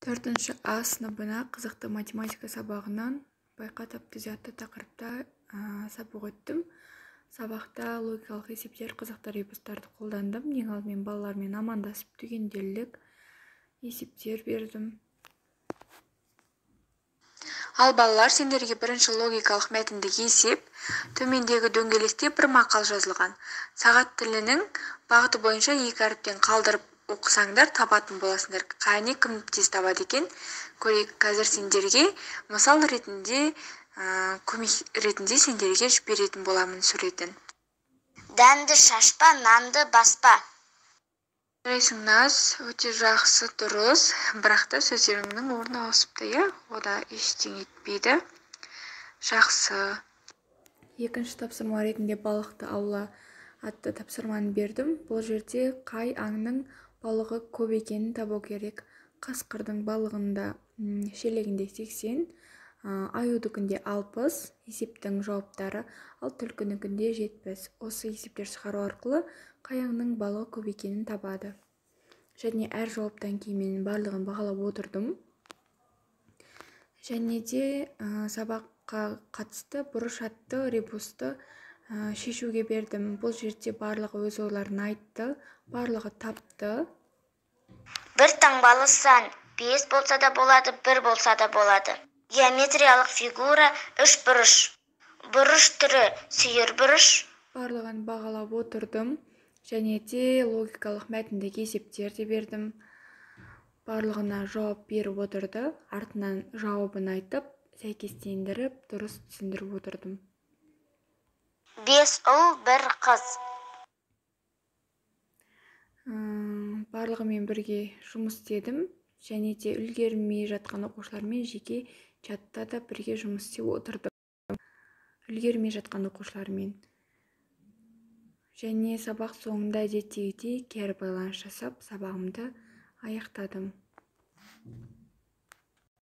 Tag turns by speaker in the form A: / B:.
A: 4 А сыныбына қызықты математика сабағынан байқа тапты зятты тақырыпта сабақ өттім. Сабақта логикалық есептер, қызықты ребустарды қолдандым. Ең алдымен балалармен амандасып түгенделдік есептер бердім. Ал балалар, сендерге бірінші логикалық мәтіндік есеп, төмендегі дөңгелекте бір мақал жазылған. Сағат тілінің бағыты бойынша екі әріптен қалдырып оқысаңдар табатын боласыңдар. Қане кім тез табады екен? Көрейік. Қазір сендерге мысал ретінде, көмек ретінде сендерге жіберетін боламын суретін.
B: Дәнді шашпа, нанды баспа.
A: Жарайсың, Наз, өте жақсы, дұрыс. Бірақ та сөздеріңнің орны ауысыпты, иә? Ода ештеңе етпейді. Жақсы. Екінші тапсырма ретінде балықты аула атты тапсырманы бердім. Бұл жерде қай аңның балығы көп екенін табу керек. Қасқырдың балығында шелегінде 80, аюдыкінде 60 есептің жауаптары, ал түлкінікінде 70. Осы есептер шығару арқылы қай аңның балығы көп екенін табады. Және әр жауаптан кейін мен барлығын бағалап отырдым. Және де сабаққа қатысты бұрыш атты ребусты шешуге бердім. Бұл жерде барлығы өз ойларын айтты, барлығы тапты.
B: Бір таңбалы сан 5 болса да болады, 1 болса да болады. Геометриялық фигура 3 бұрыш. Бұрыш түрі сүйір бұрыш.
A: Барлығын бағалап отырдым. Және де логикалық мәтіндік есептер де бердім. Барлығына жауап беріп отырды. Артынан жауабын айтып, сәйкестендіріп, дұрыс түсіндіріп отырдым.
B: 5 ұл, 1 қыз.
A: Барлығымен бірге жұмыс істедім. Және де үлгермей жатқан оқушылармен жеке чатта да бірге жұмыс істеп отырдым. Үлгермей жатқан оқушылармен. Және сабақ соңында әдеттегідей кері байланыс жасап, сабағымды аяқтадым.